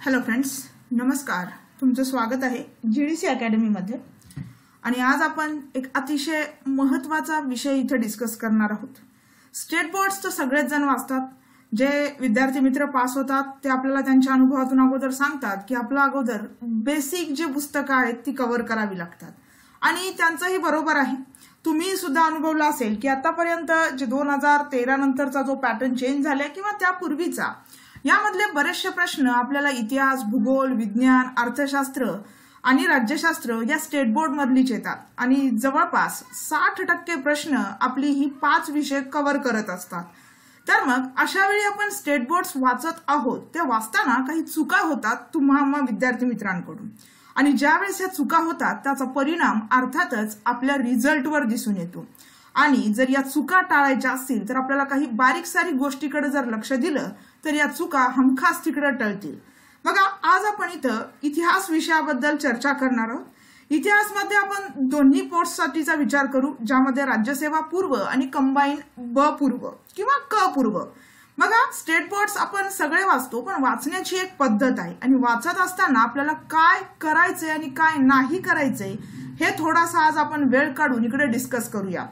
Hello friends, नमस्कार. तुमचं स्वागत आहे जीडीसी अकॅडमी मध्ये. आणि आज आपण एक अतिशय महत्त्वाचा विषय इथे डिस्कस करणार आहोत. स्टेट बोर्ड्स तर सगळेच जण वाचतात. जे विद्यार्थी मित्र पास होतात ते आपल्याला त्यांच्या अनुभवातून अगोदर सांगतात की आपलं अगोदर बेसिक जे पुस्तकं आहेत ती कव्हर करावी लागतात. आणि त्यांचंही बरोबर आहे. तुम्ही सुद्धा अनुभवला असेल की आतापर्यंत जे 2013 नंतरचा जो पॅटर्न चेंज झालाय किंवा त्यापूर्वीचा, यामधले बरेचसे प्रश्न आपल्याला इतिहास, भूगोल, विज्ञान, अर्थशास्त्र आणि राज्यशास्त्र या स्टेट बोर्ड मधलीच येतात. आणि जवळपास 60% प्रश्न आपली ही 5 विषय कव्हर करत असतात. तर मग अशा वेळी आपण स्टेट बोर्ड्स वाचत आहोत, ते वाचताना काही चुका होतात तुम्हा विद्यार्थी मित्रांकडून. आणि ज्यावेळेस या चुका होतात त्याचा परिणाम अर्थातच आपल्या रिझल्टवर दिसून येतो. आणि जर या चुका टाळायच्या असतील तर आपल्याला काही बारीक सारीक गोष्टीकडे जर लक्ष दिलं तर या चुका हमखास तिकडे टळतील. बघा, आज आपण इथं इतिहास विषयाबद्दल चर्चा करणार आहोत. इतिहासमध्ये आपण दोन्ही पोस्टसाठीचा विचार करू, ज्यामध्ये राज्यसेवा पूर्व आणि कंबाईन ब पूर्व किंवा क पूर्व. बघा, स्टेट बोर्ड्स आपण सगळे वाचतो, पण वाचण्याची एक पद्धत आहे. आणि वाचत असताना आपल्याला काय करायचंय आणि काय नाही करायचंय हे थोडासा आज आपण वेळ काढून इकडे डिस्कस करूया.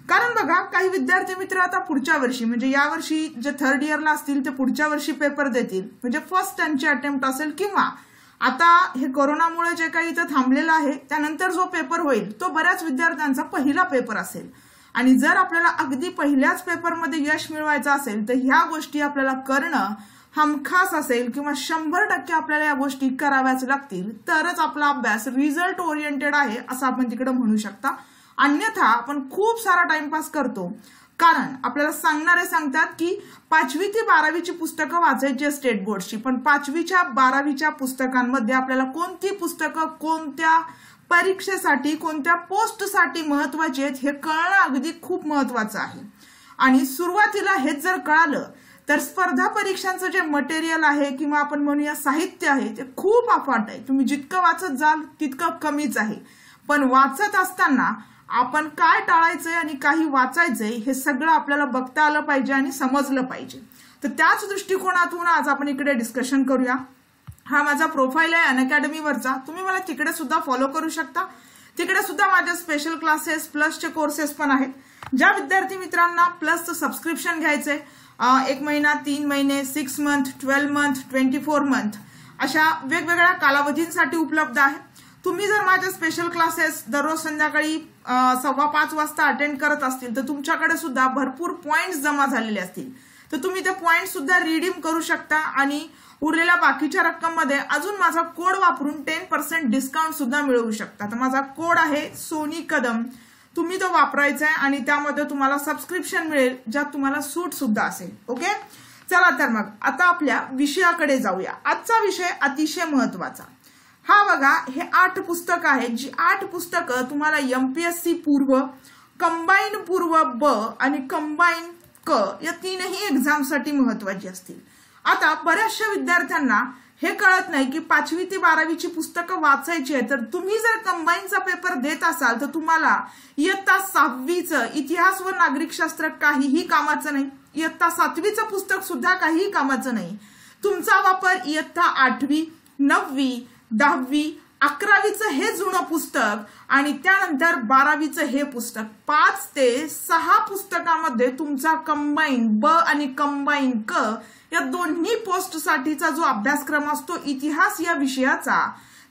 कारण बघा, काही विद्यार्थी मित्र आता पुढच्या वर्षी म्हणजे या वर्षी जे थर्ड इयरला असतील ते पुढच्या वर्षी पेपर देतील, म्हणजे फर्स्ट त्यांची अटेम्प्ट असेल. किंवा आता हे कोरोनामुळे जे काही इथं थांबलेलं आहे त्यानंतर जो पेपर होईल तो बऱ्याच विद्यार्थ्यांचा पहिला पेपर असेल. आणि जर आपल्याला अगदी पहिल्याच पेपरमध्ये यश मिळवायचं असेल तर ह्या गोष्टी आपल्याला करणं हमखास असेल किंवा 100% आपल्याला या गोष्टी कराव्याच लागतील, तरच आपला अभ्यास रिझल्ट ओरिएंटेड आहे असं आपण तिकडे म्हणू शकता. अन्यथा आपण खूप सारा टाइमपास करतो. कारण आपल्याला सांगणारे सांगतात की 5वी ते 12वीची पुस्तकं वाचायची स्टेट बोर्डची, पण 5वीच्या 12वीच्या पुस्तकांमध्ये आपल्याला कोणती पुस्तकं कोणत्या परीक्षेसाठी कोणत्या पोस्टसाठी महत्वाची आहेत हे कळणं अगदी खूप महत्वाचं आहे. आणि सुरुवातीला हेच जर कळालं तर स्पर्धा परीक्षांचं जे मटेरियल आहे किंवा आपण म्हणूया साहित्य आहे ते खूप अफाट आहे. तुम्ही जितकं वाचत जाल तितकं कमीच आहे. पण वाचत असताना आपण काय टाळायचंय आणि काही वाचायचंय हे सगळं आपल्याला बघता आलं पाहिजे आणि समजलं पाहिजे. तर त्याच दृष्टिकोनातून आज आपण इकडे डिस्कशन करूया. हा माझा प्रोफाईल आहे अनअकॅडमीवरचा. तुम्ही मला तिकडे सुद्धा फॉलो करू शकता. तिकडे सुद्धा माझे स्पेशल क्लासेस प्लसचे कोर्सेस पण आहेत. ज्या विद्यार्थी मित्रांना प्लसचं सबस्क्रिप्शन घ्यायचंय 1 महिना, 3 महिने, 6 मंथ, 12 मंथ, 24 मंथ अशा वेगवेगळ्या कालावधींसाठी उपलब्ध आहे. तुम्ही जर माझे स्पेशल क्लासेस दररोज संध्याकाळी 4:15 वाजता अटेंड करत असतील तर तुमच्याकडे सुद्धा भरपूर पॉइंट्स जमा झालेले असतील. तर तुम्ही ते पॉइंट सुद्धा रिडीम करू शकता आणि उरलेल्या बाकीच्या रक्कममध्ये अजून माझा कोड वापरून 10% डिस्काउंट सुद्धा मिळवू शकता. तर माझा कोड आहे सोनी कदम. तुम्ही तो वापरायचा आहे आणि त्यामध्ये तुम्हाला सबस्क्रिप्शन मिळेल ज्यात तुम्हाला सूट सुद्धा असेल. ओके, चला तर मग आता आपल्या विषयाकडे जाऊया. आजचा विषय अतिशय महत्वाचा. हा बघा, हे 8 पुस्तकं आहेत. जी 8 पुस्तकं तुम्हाला एमपीएससी पूर्व, कंबाईन पूर्व ब आणि कंबाईन क या तीनही एक्झामसाठी महत्वाची असतील. आता बऱ्याचशा विद्यार्थ्यांना हे कळत नाही की 5वी ते 12वीची पुस्तकं वाचायची आहे. तर तुम्ही जर कंबाईनचा पेपर देत असाल तर तुम्हाला इयत्ता 6वीचं इतिहास व नागरिकशास्त्र काहीही कामाचं नाही. इयत्ता 7वीचं पुस्तक सुद्धा काहीही कामाचं नाही. तुमचा वापर इयत्ता 8वी, 9वी, 10वी, 11वीचं हे जुनं पुस्तक आणि त्यानंतर 12वीचं हे पुस्तक, 5 ते 6 पुस्तकामध्ये तुमचा कंबाईन ब आणि कंबाईन क या दोन्ही पोस्टसाठीचा जो अभ्यासक्रम असतो इतिहास या विषयाचा,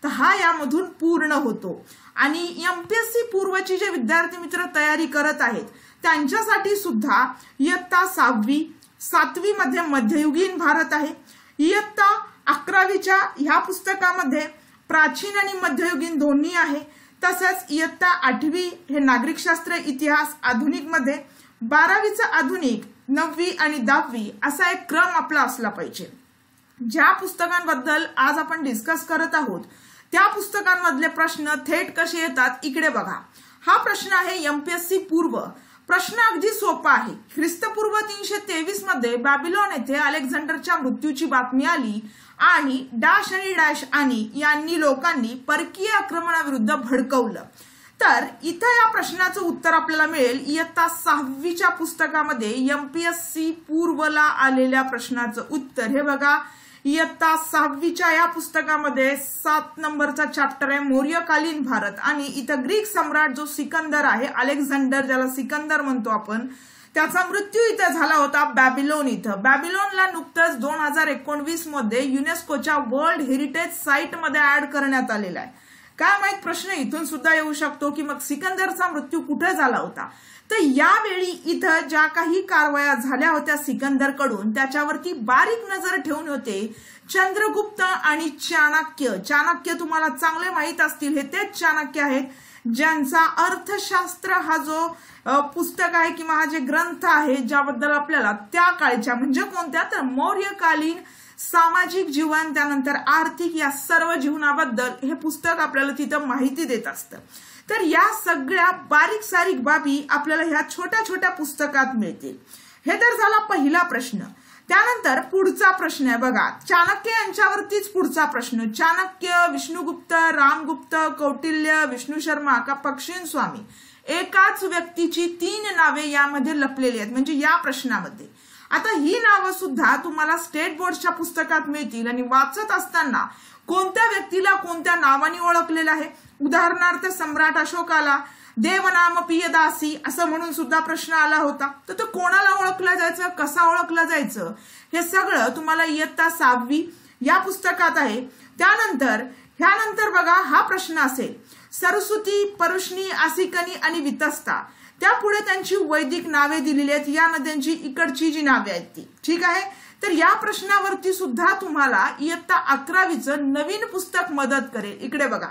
तर हा यामधून पूर्ण होतो. आणि एमपीएससी पूर्वची जे विद्यार्थी मित्र तयारी करत आहेत त्यांच्यासाठी सुद्धा इयत्ता 6वी, 7वी मध्ये मध्ययुगीन भारत आहे. इयत्ता 11वीच्या ह्या पुस्तकामध्ये प्राचीन आणि मध्ययुगीन दोन्ही आहे. तसंच इयत्ता 8वी हे नागरिकशास्त्र इतिहास आधुनिक मध्ये, 12वीचं आधुनिक, 9वी आणि 10वी असा एक क्रम आपला असला पाहिजे. ज्या पुस्तकांबद्दल आज आपण डिस्कस करत आहोत त्या पुस्तकांमधले प्रश्न थेट कसे येतात इकडे बघा. हा प्रश्न आहे एमपीएससी पूर्व. प्रश्न अगदी सोपा आहे. ख्रिस्तपूर्व 323 मध्ये बॅबिलॉन येथे अलेक्झांडरच्या मृत्यूची बातमी आली आणि डॅश आणि डॅश आणि यांनी लोकांनी परकीय आक्रमणाविरुद्ध भडकवलं. तर इथं या प्रश्नाचं उत्तर आपल्याला मिळेल इयत्ता 6वीच्या पुस्तकामध्ये एमपीएससी पूर्वला आलेल्या प्रश्नाचं उत्तर. हे बघा, इयत्ता 6वीच्या या पुस्तकामध्ये 7 नंबरचा चॅप्टर आहे मौर्यकालीन भारत आणि इथं ग्रीक सम्राट जो सिकंदर आहे, अलेक्झांडर ज्याला सिकंदर म्हणतो आपण, त्याचा मृत्यू इथं झाला होता बॅबिलोन इथं. बॅबिलोनला नुकतंच 2019 मध्ये युनेस्कोच्या वर्ल्ड हेरिटेज साईट मध्ये ऍड करण्यात आलेला आहे. काय माहित प्रश्न इथून सुद्धा येऊ शकतो की मग सिकंदरचा मृत्यू कुठे झाला होता. तर यावेळी इथं ज्या काही कारवाया झाल्या होत्या सिकंदरकडून त्याच्यावरती बारीक नजर ठेवून होते चंद्रगुप्त आणि चाणक्य. चाणक्य तुम्हाला चांगले माहित असतील, हे तेच चाणक्य आहेत ज्यांचा अर्थशास्त्र हा जो पुस्तक आहे किंवा हा जे ग्रंथ आहे ज्याबद्दल आपल्याला त्या काळच्या म्हणजे कोणत्या तर मौर्यकालीन सामाजिक जीवन त्यानंतर आर्थिक या सर्व जीवनाबद्दल हे पुस्तक आपल्याला तिथं माहिती देत असतं. तर या सगळ्या बारीक सारीक बाबी आपल्याला ह्या छोट्या छोट्या पुस्तकात मिळतील. हे तर झाला पहिला प्रश्न. त्यानंतर पुढचा प्रश्न आहे बघा, चाणक्य यांच्यावरतीच पुढचा प्रश्न. चाणक्य, विष्णुगुप्त, रामगुप्त, कौटिल्य, विष्णू शर्मा का पक्षीण स्वामी, एकाच व्यक्तीची 3 नावे यामध्ये लपलेली आहेत म्हणजे या प्रश्नामध्ये. आता ही नावं सुद्धा तुम्हाला स्टेट बोर्डच्या पुस्तकात मिळतील आणि वाचत असताना कोणत्या व्यक्तीला कोणत्या नावाने ओळखलेलं आहे. उदाहरणार्थ सम्राट अशोकाला देवनाम पियदासी असं म्हणून सुद्धा प्रश्न आला होता. तर तो कोणाला ओळखला जायचं, कसा ओळखला जायचं, हे सगळं तुम्हाला इयत्ता 6वी या पुस्तकात आहे. ह्यानंतर बघा हा प्रश्न असेल सरस्वती, परुष्णी, आसिकनी आणि वितस्ता. त्यापुढे त्यांची वैदिक नावे दिलेली आहेत, या नद्यांची इकडची जी नावे आहेत ती. ठीक आहे. तर या प्रश्नावरती सुद्धा तुम्हाला इयत्ता 11वीचं नवीन पुस्तक मदत करेल. इकडे बघा,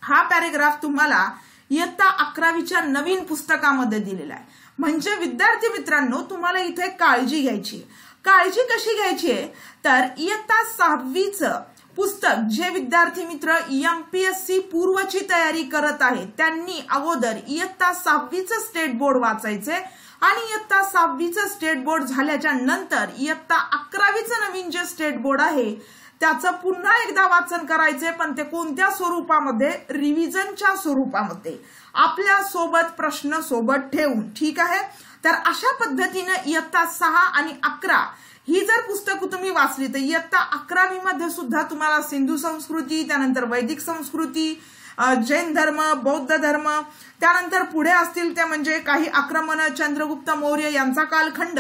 हा पॅरेग्राफ तुम्हाला इयत्ता 11वीच्या नवीन पुस्तकामध्ये दिलेला आहे. म्हणजे विद्यार्थी मित्रांनो, तुम्हाला इथे काळजी घ्यायची. काळजी कशी घ्यायची आहे तर इयत्ता 6वीचं पुस्तक जे विद्यार्थी मित्र MPSC पूर्वची तयारी करत आहेत त्यांनी अगोदर इयत्ता 6वीचं स्टेट बोर्ड वाचायचे आणि इयत्ता 6वीचं स्टेट बोर्ड झाल्याच्या नंतर इयत्ता 11वीचं नवीन जे स्टेट बोर्ड आहे त्याचं पुन्हा एकदा वाचन करायचे, पण ते कोणत्या स्वरूपामध्ये, रिव्हिजनच्या स्वरूपामध्ये, आपल्या सोबत प्रश्न सोबत ठेवून. ठीक आहे. तर अशा पद्धतीने इयत्ता 6 आणि 11 ही जर पुस्तकं तुम्ही वाचली तर इयत्ता 11वी मध्ये सुद्धा तुम्हाला सिंधू संस्कृती, त्यानंतर वैदिक संस्कृती, जैन धर्म, बौद्ध धर्म, त्यानंतर पुढे असतील ते म्हणजे काही आक्रमण, चंद्रगुप्त मौर्य यांचा कालखंड,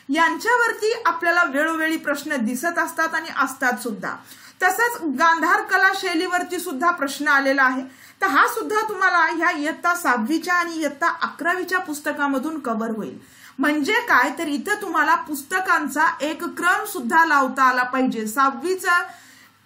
यांच्यावरती आपल्याला वेळोवेळी प्रश्न दिसत असतात आणि असतात सुद्धा. तसंच गांधार कला शैलीवरती सुद्धा प्रश्न आलेला आहे. तर हा सुद्धा तुम्हाला ह्या इयत्ता 6वीच्या आणि इयत्ता 11वीच्या पुस्तकामधून कव्हर होईल. म्हणजे काय तर इथं तुम्हाला पुस्तकांचा एक क्रम सुद्धा लावता आला पाहिजे. 6वीचं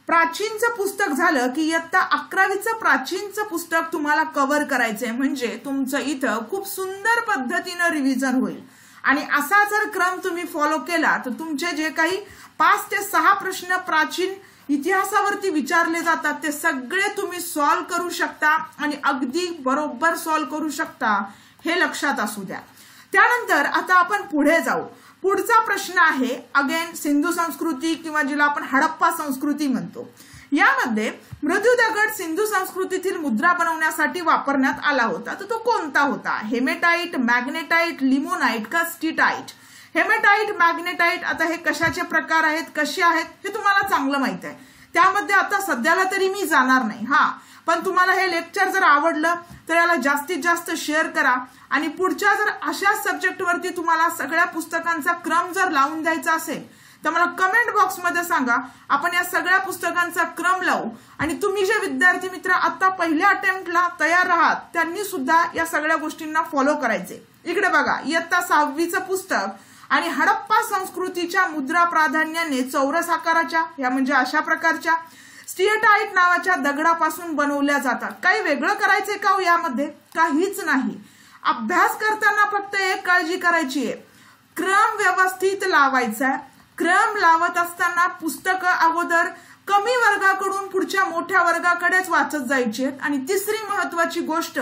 प्राचीनचं पुस्तक झालं की इयत्ता 11वीचं प्राचीनचं पुस्तक तुम्हाला कव्हर करायचंय, म्हणजे तुमचं इथं खूप सुंदर पद्धतीनं रिव्हिजन होईल. आणि असा जर क्रम तुम्ही फॉलो केला तर तुमचे जे काही 5 ते 6 प्रश्न प्राचीन इतिहासावरती विचारले जातात ते सगळे तुम्ही सॉल्व्ह करू शकता आणि अगदी बरोबर सॉल्व्ह करू शकता, हे लक्षात असू द्या. त्यानंतर आता आपण पुढे जाऊ. पुढचा प्रश्न आहे अगेन सिंधू संस्कृती किंवा जिला आपण हडप्पा संस्कृती म्हणतो. यामध्ये मृदू दगड सिंधू संस्कृतीतील मुद्रा बनवण्यासाठी वापरण्यात आला होता. तर तो कोणता होता? हेमेटाइट, मॅग्नेटाइट, लिमोनाइट का स्टीटाइट? हेमेटाइट, मॅग्नेटाइट, आता हे कशाचे प्रकार आहेत, कसे आहेत हे तुम्हाला चांगलं माहित आहे. त्यामध्ये आता सध्याला तरी मी जाणार नाही. पण तुम्हाला हे लेक्चर जर आवडलं तर याला जास्तीत जास्त शेअर करा आणि पुढच्या जर अशा सब्जेक्टवरती तुम्हाला सगळ्या पुस्तकांचा क्रम जर लावून द्यायचा असेल तर मला कमेंट बॉक्समध्ये सांगा. आपण या सगळ्या पुस्तकांचा क्रम लावू आणि तुम्ही जे विद्यार्थी मित्र आता पहिल्या अटेम्प्टला तयार आहात त्यांनी सुद्धा या सगळ्या गोष्टींना फॉलो करायचे. इकडे बघा, इयत्ता 6वीचं पुस्तक आणि हडप्पा संस्कृतीच्या मुद्रा प्राधान्याने चौरस आकाराच्या, या म्हणजे अशा प्रकारच्या स्टीटाइट नावाच्या दगडापासून बनवल्या जातात. काही वेगळं करायचंय का हो यामध्ये? काहीच नाही. अभ्यास करताना फक्त एक काळजी करायची आहे, क्रम व्यवस्थित लावायचा. क्रम लावत असताना पुस्तकं अगोदर कमी वर्गाकडून पुढच्या मोठ्या वर्गाकडेच वाचत जायची आहेत. आणि तिसरी महत्वाची गोष्ट,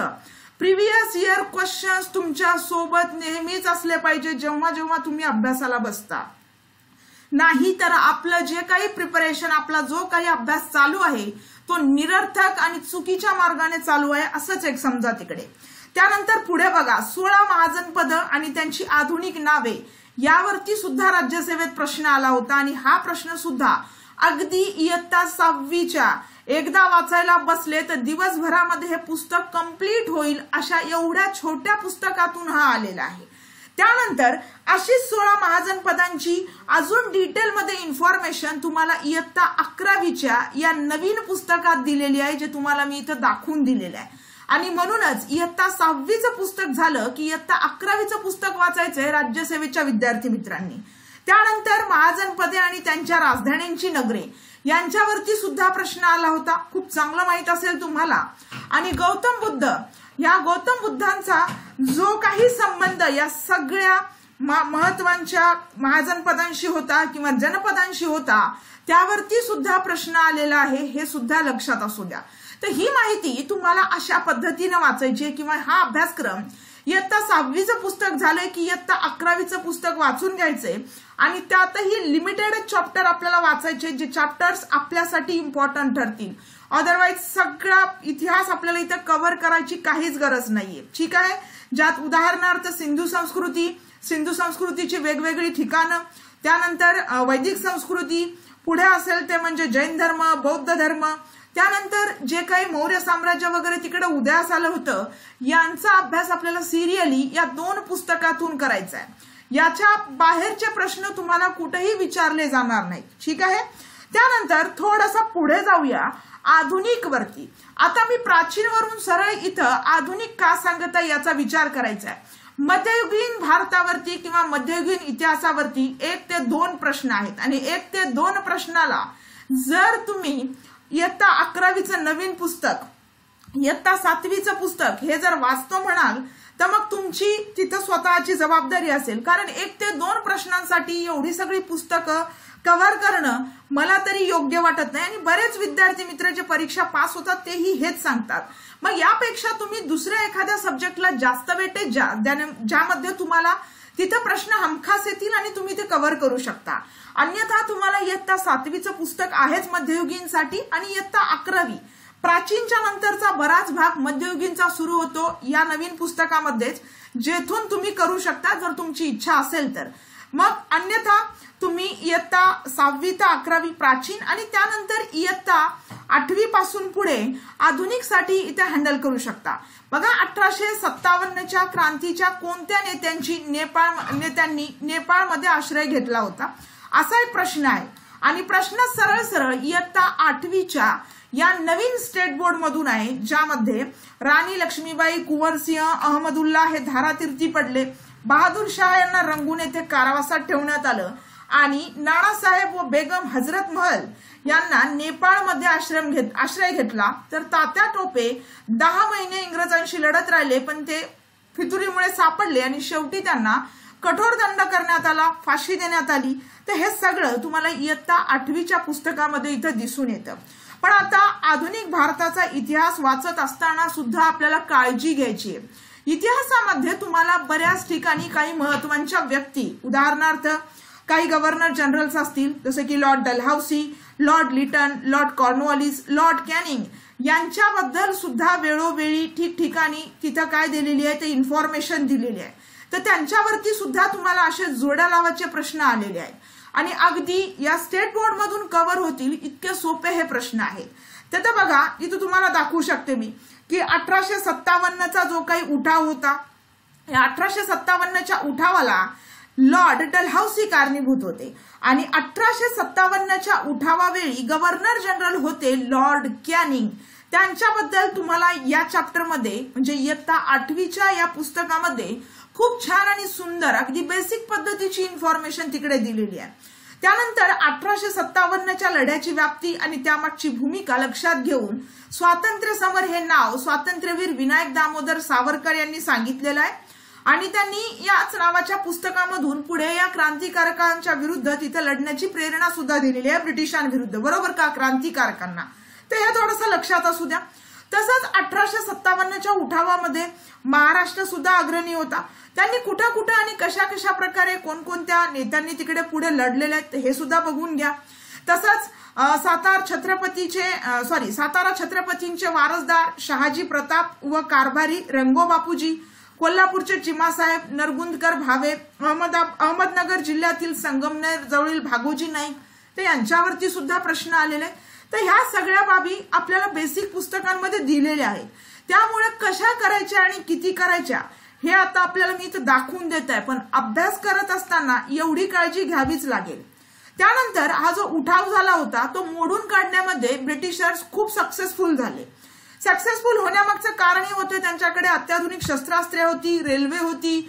प्रिव्हियस इयर क्वेश्चन्स तुमच्या सोबत नेहमीच असले पाहिजे जेव्हा जेव्हा तुम्ही अभ्यासाला बसता. नाही तर आपलं जे काही प्रिपरेशन, आपला जो काही अभ्यास चालू आहे तो निरर्थक आणि चुकीच्या मार्गाने चालू आहे असंच एक समजा तिकडे. त्यानंतर पुढे बघा, 16 महाजनपद आणि त्यांची आधुनिक नावे यावरती सुद्धा राज्यसेवेत प्रश्न आला होता आणि हा प्रश्न सुद्धा अगदी इयत्ता 6वीच्या एकदा वाचायला बसले तर दिवसभरामध्ये हे पुस्तक कंप्लीट होईल अशा एवढ्या छोट्या पुस्तकातून हा आलेला आहे। त्यानंतर अशीच 16 महाजन पदांची अजून डिटेलमध्ये इन्फॉर्मेशन तुम्हाला इयत्ता 11वीच्या या नवीन पुस्तकात दिलेली आहे, जे तुम्हाला मी इथं दाखवून दिलेलं आहे। आणि म्हणूनच इयत्ता 6वीचं पुस्तक झालं की इयत्ता 11वीचं पुस्तक वाचायचंय राज्यसेवेच्या विद्यार्थी मित्रांनी। त्यानंतर महाजन पदे आणि त्यांच्या राजधान्यांची नगरे यांच्यावरती सुद्धा प्रश्न आला होता, खूप चांगलं माहित असेल तुम्हाला। आणि गौतम बुद्ध, या गौतम बुद्धांचा जो काही संबंध या सगळ्या महत्वाच्या महाजन पदांशी होता किंवा जनपदांशी होता, त्यावरती सुद्धा प्रश्न आलेला आहे, हे सुद्धा लक्षात असू द्या। तर ही माहिती तुम्हाला अशा पद्धतीने वाचायची किंवा हा अभ्यासक्रम इयत्ता 6वीचं पुस्तक झालंय की इयत्ता 11वीचं पुस्तक वाचून घ्यायचंय आणि त्यातही लिमिटेड चॅप्टर आपल्याला वाचायचे, जे चॅप्टर्स आपल्यासाठी इम्पॉर्टंट ठरतील। अदरवाईज सगळा इतिहास आपल्याला इथं कव्हर करायची काहीच गरज नाहीये, ठीक आहे। ज्यात उदाहरणार्थ सिंधू संस्कृतीची वेगवेगळी ठिकाणं, त्यानंतर वैदिक संस्कृती, पुढे असेल ते म्हणजे जैन धर्म, बौद्ध धर्म, त्यानंतर जे काही मौर्य साम्राज्य वगैरे तिकडे उदयास आलं होतं, यांचा अभ्यास आपल्याला सिरियली या 2 पुस्तकातून करायचा आहे। याच्या बाहेरचे प्रश्न तुम्हाला कुठेही विचारले जाणार नाहीत, ठीक आहे। त्यानंतर थोडासा पुढे जाऊया आधुनिक वरती। आता मी प्राचीन वरून सरळ इथं आधुनिक का सांगत आहे याचा विचार करायचा आहे। मध्ययुगीन भारतावरती किंवा मध्ययुगीन इतिहासावरती 1 ते 2 प्रश्न आहेत आणि 1 ते 2 प्रश्नाला जर तुम्ही इयत्ता 11वीचं नवीन पुस्तक, इयत्ता 7वीचं पुस्तक हे जर वाचतो म्हणाल तर मग तुमची तिथं स्वतःची जबाबदारी असेल, कारण 1 ते 2 प्रश्नांसाठी एवढी सगळी पुस्तकं कव्हर करणं मला तरी योग्य वाटत नाही। आणि बरेच विद्यार्थी मित्र जे परीक्षा पास होतात तेही हेच सांगतात। मग यापेक्षा तुम्ही दुसऱ्या एखाद्या सब्जेक्टला जास्त वेटेज ज्यामध्ये तुम्हाला तिथं प्रश्न हमखास येतील आणि तुम्ही ते कव्हर करू शकता। अन्यथा तुम्हाला इयत्ता 7वीचं पुस्तक आहेच मध्ययुगीनसाठी आणि इयत्ता 11वी प्राचीनच्या नंतरचा बराच भाग मध्ययुगीनचा सुरू होतो या नवीन पुस्तकामध्येच, जेथून तुम्ही करू शकता जर तुमची इच्छा असेल तर। मग अन्यथा तुम्ही इयत्ता 6वी ते 11वी प्राचीन आणि त्यानंतर इयत्ता 8वी पासून पुढे आधुनिकसाठी इथे हँडल करू शकता। बघा 1857च्या क्रांतीच्या कोणत्या नेत्यांनी नेपाळमध्ये आश्रय घेतला होता, असा एक प्रश्न आहे। आणि प्रश्न सरळ सरळ इयत्ता 8वीच्या या नवीन स्टेट बोर्ड मधून आहे, ज्यामध्ये राणी लक्ष्मीबाई, कुंवरसिंह, अहमदुल्ला हे धारातीर्थी पडले, बहादूर शाह यांना रंगून येथे कारावासात ठेवण्यात आलं आणि नानासाहेब व बेगम हजरत महल यांना नेपाळमध्ये आश्रय घेतला। तर तात्या टोपे 10 महिने इंग्रजांशी लढत राहिले, पण ते फितुरीमुळे सापडले आणि शेवटी त्यांना कठोर दंड करण्यात आला, फाशी देण्यात आली। तर हे सगळं तुम्हाला इयत्ता 8वीच्या पुस्तकामध्ये इथं दिसून येतं। पण आता आधुनिक भारताचा इतिहास वाचत असताना सुद्धा आपल्याला काळजी घ्यायची आहे। इतिहासामध्ये तुम्हाला बऱ्याच ठिकाणी काही महत्त्वाच्या व्यक्ती, उदाहरणार्थ काही गव्हर्नर जनरल्स असतील, जसे की lord Dalhousie, lord Lytton, lord Cornwallis, lord Canning यांच्याबद्दल सुद्धा वेळोवेळी ठिकठिकाणी तिथं काय दिलेली आहे ते इन्फॉर्मेशन दिलेली आहे। तर त्यांच्यावरती सुद्धा तुम्हाला असे जोड्या लावायचे प्रश्न आलेले आहेत आणि अगदी या स्टेट बोर्ड मधून कव्हर होतील इतके सोपे हे प्रश्न आहेत। तर बघा इथं तुम्हाला दाखवू शकते मी की 1857चा जो काही उठाव होता, या 1857च्या उठावाला लॉर्ड डलहौसी कारणीभूत होते आणि 1857च्या उठावावेळी गव्हर्नर जनरल होते लॉर्ड कॅनिंग। त्यांच्याबद्दल तुम्हाला या चॅप्टरमध्ये म्हणजे इयत्ता 8वीच्या या पुस्तकामध्ये खूप छान आणि सुंदर अगदी बेसिक पद्धतीची इन्फॉर्मेशन तिकडे दिलेली आहे। त्यानंतर 1857च्या लढ्याची व्याप्ती आणि त्यामागची भूमिका लक्षात घेऊन स्वातंत्र्य समर हे नाव स्वातंत्र्यवीर विनायक दामोदर सावरकर यांनी सांगितलेलं आहे आणि त्यांनी याच नावाच्या पुस्तकामधून पुढे या क्रांतिकारकांच्या विरुद्ध तिथे लढण्याची प्रेरणा सुद्धा दिलेली आहे ब्रिटिशांविरुद्ध, बरोबर का, क्रांतिकारकांना। तर हे थोडंसं लक्षात असू द्या। तसंच 1857च्या उठावामध्ये महाराष्ट्र सुद्धा अग्रणी होता। त्यांनी कुठं कुठं आणि कशा कशा प्रकारे कोणकोणत्या नेत्यांनी तिकडे पुढे लढलेले आहेत हे सुद्धा बघून घ्या। तसंच सातारा छत्रपतींचे वारसदार शहाजी प्रताप व कारभारी रंगो बापूजी, कोल्हापूरचे चिमासाहेब, नरगुंदकर भावे, अहमदनगर जिल्ह्यातील संगमनेर जवळील भागोजी नाईक, तर यांच्यावरती सुद्धा प्रश्न आलेले. तर ह्या सगळ्या बाबी आपल्याला बेसिक पुस्तकांमध्ये दिलेल्या आहेत. त्यामुळे कशा करायच्या आणि किती करायच्या हे आता आपल्याला मी इथं दाखवून देत आहे, पण अभ्यास करत असताना एवढी काळजी घ्यावीच लागेल. त्यानंतर हा जो उठाव झाला होता तो मोडून काढण्यामध्ये ब्रिटिशर्स खूप सक्सेसफुल झाले. सक्सेसफुल होण्यामागचं कारण हे होतं त्यांच्याकडे अत्याधुनिक शस्त्रास्त्रे होती, रेल्वे होती,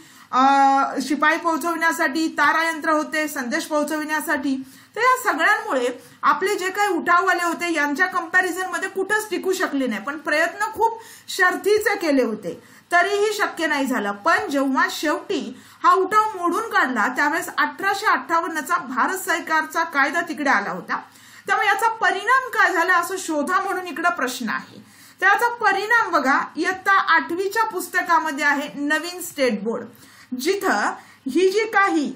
शिपाई पोहोचवण्यासाठी तारायंत्र होते, संदेश पोहोचविण्यासाठी. तर या सगळ्यांमुळे आपले जे काही उठाववाले होते यांच्या कंपॅरिझन मध्ये कुठंच टिकू शकले नाही. पण प्रयत्न खूप शर्थीचे केले होते, तरीही शक्य नाही झालं. पण जेव्हा शेवटी हा उठाव मोडून काढला त्यावेळेस 1858चा भारत सरकारचा कायदा तिकडे आला होता. त्यामुळे याचा परिणाम काय झाला असं शोधा म्हणून इकडे प्रश्न आहे. त्याचा परिणाम बघा, इयत्ता 8वीच्या पुस्तकामध्ये आहे नवीन स्टेट बोर्ड, जिथं ही जी काही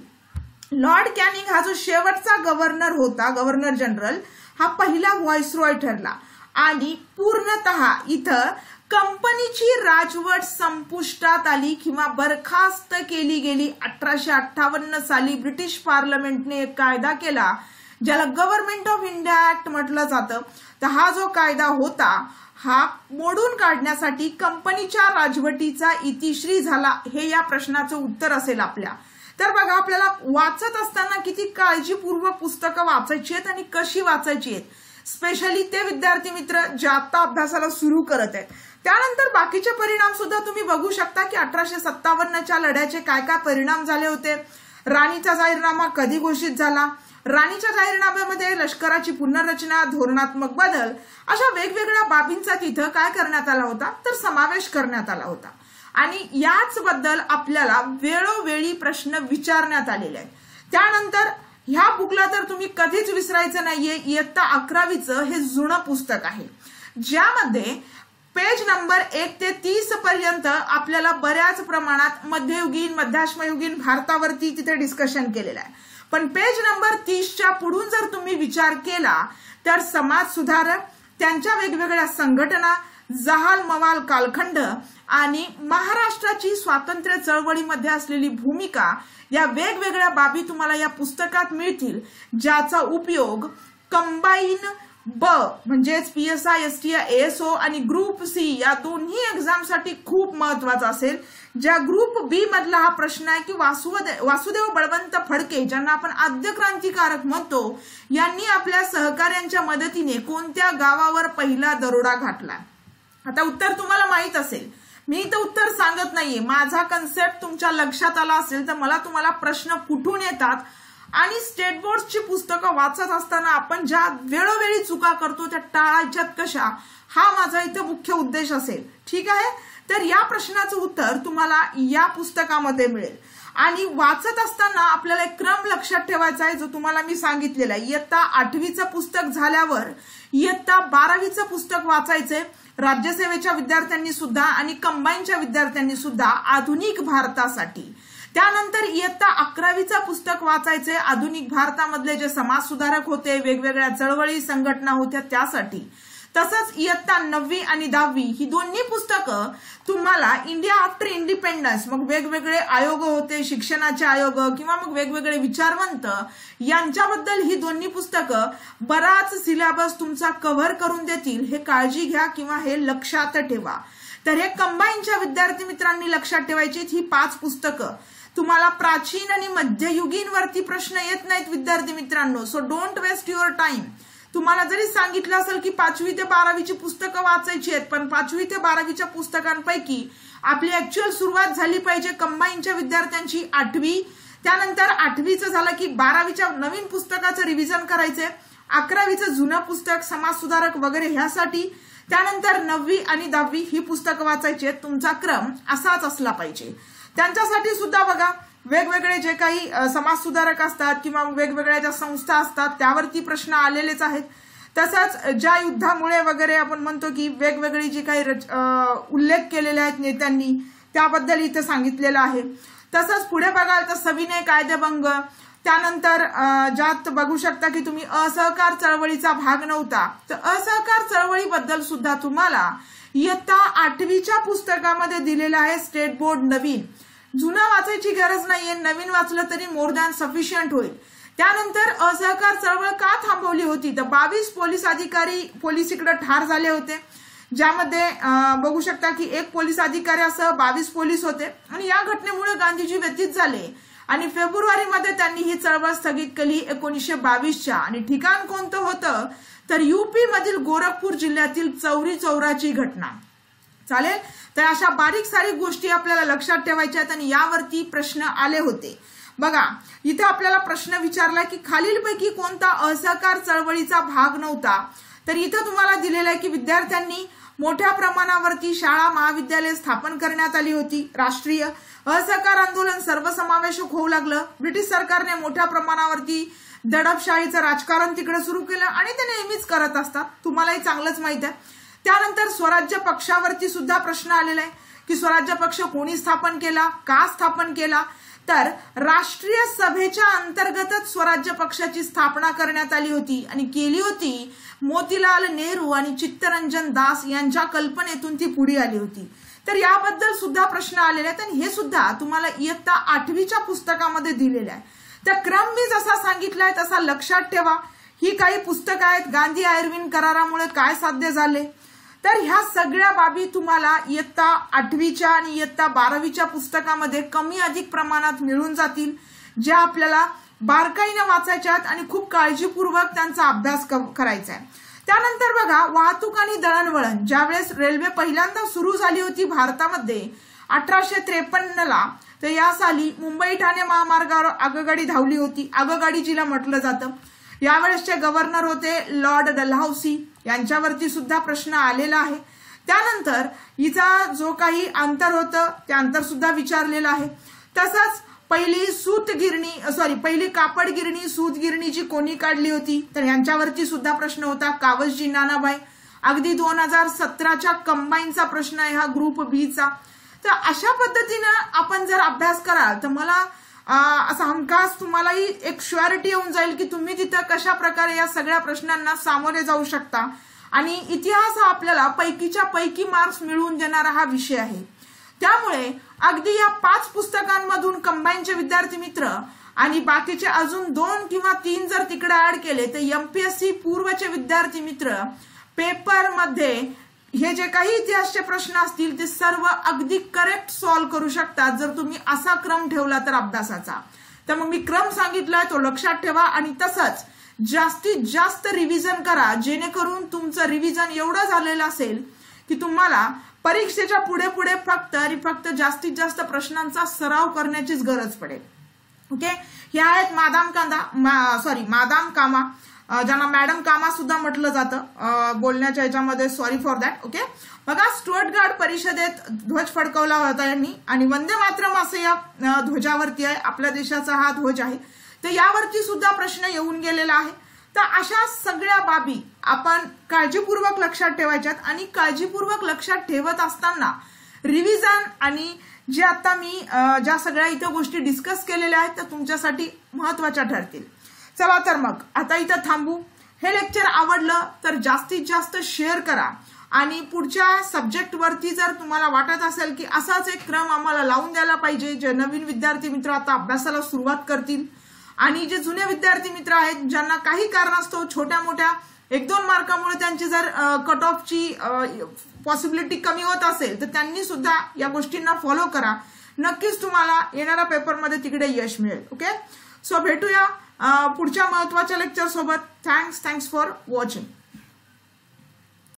लॉर्ड कॅनिंग हा जो शेवटचा गव्हर्नर होता, गव्हर्नर जनरल, हा पहिला व्हॉइसरॉय ठरला आणि पूर्णतः इथं कंपनीची राजवट संपुष्टात आली किंवा बरखास्त केली गेली. 1858 साली ब्रिटिश पार्लमेंटने एक कायदा केला ज्याला गव्हर्नमेंट ऑफ इंडिया ऍक्ट म्हटलं जातं. तर हा जो कायदा होता हा मोडून काढण्यासाठी कंपनीच्या राजवटीचा इतिश्री झाला, हे या प्रश्नाचं उत्तर असेल आपल्या. तर बघा, आपल्याला वाचत असताना किती काळजीपूर्वक पुस्तकं वाचायची आहेत आणि कशी वाचायची आहेत, स्पेशली ते विद्यार्थी मित्र जे आता अभ्यासाला सुरू करत आहेत. त्यानंतर बाकीचे परिणाम सुद्धा तुम्ही बघू शकता की 1857च्या लढ्याचे काय काय परिणाम झाले होते. राणीचा जाहीरनामा कधी घोषित झाला, राणीच्या जाहीरनाम्यामध्ये लष्कराची पुनर्रचना, धोरणात्मक बदल, अशा वेगवेगळ्या बाबींचा तिथं काय करण्यात आला होता तर समावेश करण्यात आला होता. आणि याच बद्दल आपल्याला वेळोवेळी प्रश्न विचारण्यात आलेले आहेत. त्यानंतर ह्या बुकला तर तुम्ही कधीच विसरायचं नाहीये, इयत्ता 11वीचं हे जुनं पुस्तक आहे, ज्यामध्ये पेज नंबर 1 ते 30 पर्यंत आपल्याला बऱ्याच प्रमाणात मध्ययुगीन, मध्याश्मयुगीन भारतावरती तिथे डिस्कशन केलेलं आहे. पण पेज नंबर 30च्या पुढून जर तुम्ही विचार केला तर समाज सुधारक, त्यांच्या वेगवेगळ्या संघटना, जहाल मवाल कालखंड आणि महाराष्ट्राची स्वातंत्र्य चळवळीमध्ये असलेली भूमिका, या वेगवेगळ्या बाबी तुम्हाला या पुस्तकात मिळतील, ज्याचा उपयोग कंबाईन ब म्हणजेच PSI, STI, ASO आणि ग्रुप C या दोन्ही एक्झामसाठी खूप महत्वाचा असेल. ज्या ग्रुप बी मधला हा प्रश्न आहे की वासुदेव बळवंत फडके, ज्यांना आपण आद्य क्रांतिकारक म्हणतो, यांनी आपल्या सहकाऱ्यांच्या मदतीने कोणत्या गावावर पहिला दरोडा घातला. आता उत्तर तुम्हाला माहित असेल, मी तर उत्तर सांगत नाहीये, माझा कन्सेप्ट तुमच्या लक्षात आला असेल तर मला तुम्हाला प्रश्न कुठून येतात आणि स्टेट बोर्डची पुस्तकं वाचत असताना आपण ज्या वेळोवेळी चुका करतो त्या टाळायच्यात कशा, हा माझा इथं मुख्य उद्देश असेल. ठीक आहे, तर या प्रश्नाचं उत्तर तुम्हाला या पुस्तकामध्ये मिळेल. आणि वाचत असताना आपल्याला एक क्रम लक्षात ठेवायचा आहे, जो तुम्हाला मी सांगितलेला आहे. इयत्ता 8वीचं पुस्तक झाल्यावर इयत्ता 12वीचं पुस्तक वाचायचंय, राज्यसेवेच्या विद्यार्थ्यांनी सुद्धा आणि कंबाईनच्या विद्यार्थ्यांनी सुद्धा, आधुनिक भारतासाठी. त्यानंतर इयत्ता 11वीचं पुस्तक वाचायचे आधुनिक भारतामधले जे समाज सुधारक होते, वेगवेगळ्या चळवळी संघटना होत्या त्यासाठी. तसंच इयत्ता 9वी आणि 10वी ही दोन्ही पुस्तकं तुम्हाला इंडिया आफ्टर इंडिपेंडन्स, मग वेगवेगळे आयोग होते, शिक्षणाचे आयोग किंवा मग वेगवेगळे विचारवंत, यांच्याबद्दल ही दोन्ही पुस्तकं बराच सिलेबस तुमचा कव्हर करून देतील, हे काळजी घ्या किंवा हे लक्षात ठेवा. तर हे कंबाईनच्या विद्यार्थी मित्रांनी लक्षात ठेवायची ही 5 पुस्तकं. तुम्हाला प्राचीन आणि मध्ययुगीन वरती प्रश्न येत नाहीत विद्यार्थी मित्रांनो, so don't waste your time. तुम्हाला जरी सांगितलं असेल की 5वी ते 12वीची पुस्तकं वाचायची आहेत, पण 5वी ते 12वीच्या पुस्तकांपैकी आपली ऍक्च्युअल सुरुवात झाली पाहिजे कंबाईनच्या विद्यार्थ्यांची 8वी. त्यानंतर 8वीचं झालं की 12वीच्या नवीन पुस्तकाचं रिव्हिजन करायचंय, 11वीचं जुनं पुस्तक, समाज सुधारक वगैरे ह्यासाठी, त्यानंतर 9वी आणि 10वी ही पुस्तकं वाचायची आहेत. तुमचा क्रम असाच असला पाहिजे. त्यांच्यासाठी सुद्धा बघा, वेगवेगळे जे काही समाज सुधारक असतात किंवा वेगवेगळ्या ज्या संस्था असतात त्यावरती प्रश्न आलेलेच आहेत. तसंच ज्या युद्धामुळे वगैरे आपण म्हणतो की वेगवेगळी जी काही उल्लेख केलेले आहेत नेत्यांनी, त्याबद्दल इथं सांगितलेलं आहे. तसंच पुढे बघाल तर सविनय कायदेभंग, त्यानंतर ज्यात बघू शकता की तुम्ही असहकार चळवळीचा भाग नव्हता, तर असहकार चळवळीबद्दल सुद्धा तुम्हाला इयत्ता 8वीच्या पुस्तकामध्ये दिलेलं आहे स्टेट बोर्ड नवीन. जुनं वाचायची गरज नाहीये, नवीन वाचलं तरी मोर दॅन सफिशियंट होईल. त्यानंतर असहकार चळवळ का थांबवली होती, तर 22 पोलीस अधिकारी पोलीस इकडे ठार झाले होते, ज्यामध्ये बघू शकता की एक पोलीस अधिकाऱ्यासह 22 पोलीस होते आणि या घटनेमुळे गांधीजी व्यथित झाले आणि फेब्रुवारीमध्ये त्यांनी ही चळवळ स्थगित केली 1922च्या। आणि ठिकाण कोणतं होतं, तर यूपी मधील गोरखपूर जिल्ह्यातील चौरी चौराची घटना। चालेल, तर अशा बारीक सारीक गोष्टी आपल्याला लक्षात ठेवायच्या आहेत आणि यावरती प्रश्न आले होते। बघा, इथे आपल्याला प्रश्न विचारला की खालीलपैकी कोणता असहकार चळवळीचा भाग नव्हता, तर इथं तुम्हाला दिलेलं आहे की विद्यार्थ्यांनी मोठ्या प्रमाणावरती शाळा महाविद्यालय स्थापन करण्यात आली होती, राष्ट्रीय असहकार आंदोलन सर्वसमावेशक होऊ लागलं, ब्रिटिश सरकारने मोठ्या प्रमाणावरती दडपशाहीचं राजकारण तिकडे सुरू केलं आणि ते नेहमीच करत असतात, तुम्हालाही चांगलंच माहित आहे। त्यानंतर स्वराज्य पक्षावरती सुद्धा प्रश्न आलेला आहे की स्वराज्य पक्ष कोणी स्थापन केला, का स्थापन केला, तर राष्ट्रीय सभेच्या अंतर्गतच स्वराज्य पक्षाची स्थापना करण्यात आली होती आणि केली होती मोतीलाल नेहरू आणि चित्तरंजन दास यांच्या कल्पनेतून ती पुढे आली होती। तर याबद्दल सुद्धा प्रश्न आलेले आहेत आणि हे सुद्धा तुम्हाला इयत्ता 8वीच्या पुस्तकामध्ये दिलेले आहे। तर क्रम मी जसा सांगितलाय तसा लक्षात ठेवा। ही काही पुस्तकं आहेत, गांधी आयर्विन करारामुळे काय साध्य झाले, तर ह्या सगळ्या बाबी तुम्हाला इयत्ता 8वीच्या आणि इयत्ता 12वीच्या पुस्तकामध्ये कमी अधिक प्रमाणात मिळून जातील, ज्या आपल्याला बारकाईने वाचायच्या आहेत आणि खूप काळजीपूर्वक त्यांचा अभ्यास करायचा आहे। त्यानंतर बघा, वाहतूक आणि दळणवळण, ज्यावेळेस रेल्वे पहिल्यांदा सुरू झाली होती भारतामध्ये 1853ला, तर या साली मुंबई ठाणे महामार्गावर आगगाडी धावली होती, आगगाडी जिला म्हटलं जातं। यावेळेसचे गव्हर्नर होते लॉर्ड डलहौसी, यांच्यावरती सुद्धा प्रश्न आलेला आहे। त्यानंतर हिचा जो काही अंतर होतं ते अंतर सुद्धा विचारलेलं आहे। तसंच पहिली कापड गिरणी सूत गिरणी जी कोणी काढली होती, तर यांच्यावरती सुद्धा प्रश्न होता, कावसजी नानाभाई। अगदी 2017च्या कंबाईनचा प्रश्न आहे हा ग्रुप बीचा। तर अशा पद्धतीनं आपण जर अभ्यास कराल तर मला असा हमखास तुम्हालाही एक श्युअरिटी येऊन जाईल की तुम्ही तिथं कशा प्रकारे या सगळ्या प्रश्नांना सामोरे जाऊ शकता। आणि इतिहास हा आपल्याला पैकीच्या पैकी मार्क्स मिळवून देणारा हा विषय आहे। त्यामुळे अगदी या 5 पुस्तकांमधून कंबाईनचे विद्यार्थी मित्र आणि बाकीचे अजून 2 किंवा 3 जर तिकडे ऍड केले तर एमपीएससी पूर्वचे विद्यार्थी मित्र पेपरमध्ये हे जे काही इतिहासचे प्रश्न असतील ते सर्व अगदी करेक्ट सॉल्व्ह करू शकतात जर तुम्ही असा क्रम ठेवला तर अभ्यासाचा। तर मग मी क्रम सांगितलाय तो लक्षात ठेवा आणि तसंच जास्तीत जास्त रिव्हिजन करा, जेणेकरून तुमचं रिव्हिजन एवढं झालेलं असेल की तुम्हाला परीक्षेच्या पुढे पुढे फक्त जास्तीत जास्त प्रश्नांचा सराव करण्याचीच गरज पडेल। ओके, ह्या आहेत मादाम कामा, ज्यांना मॅडम कामा सुद्धा म्हटलं जातं बोलण्याच्या याच्यामध्ये, सॉरी फॉर दॅट। ओके, बघा, स्टुअर्टगार्ड परिषदेत ध्वज फडकवला होता यांनी आणि वंदे मातरम असं या ध्वजावरती आहे, आपल्या देशाचा हा ध्वज आहे। तर यावरती सुद्धा प्रश्न येऊन गेलेला आहे। तर अशा सगळ्या बाबी आपण काळजीपूर्वक लक्षात ठेवायच्यात आणि काळजीपूर्वक लक्षात ठेवत असताना रिव्हिजन आणि जे आता मी ज्या सगळ्या इथं गोष्टी डिस्कस केलेल्या आहेत त्या तुमच्यासाठी महत्वाच्या ठरतील। चला तर मग आता इथं थांबू। हे लेक्चर आवडलं तर जास्तीत जास्त शेअर करा आणि पुढच्या सब्जेक्ट वरती जर तुम्हाला वाटत असेल की असाच एक क्रम आम्हाला लावून द्यायला पाहिजे, जे नवीन विद्यार्थी मित्र आता अभ्यासाला सुरुवात करतील आणि जे जुने विद्यार्थी मित्र आहेत ज्यांना काही कारणास्तव छोट्या मोठ्या 1-2 मार्कामुळे त्यांची जर कट ऑफची पॉसिबिलिटी कमी होत असेल तर त्यांनी सुद्धा या गोष्टींना फॉलो करा, नक्कीच तुम्हाला येणाऱ्या पेपरमध्ये तिकडे यश मिळेल। ओके, सो भेटूया पुढच्या महत्त्वाच्या लेक्चर सोबत। Thanks for watching.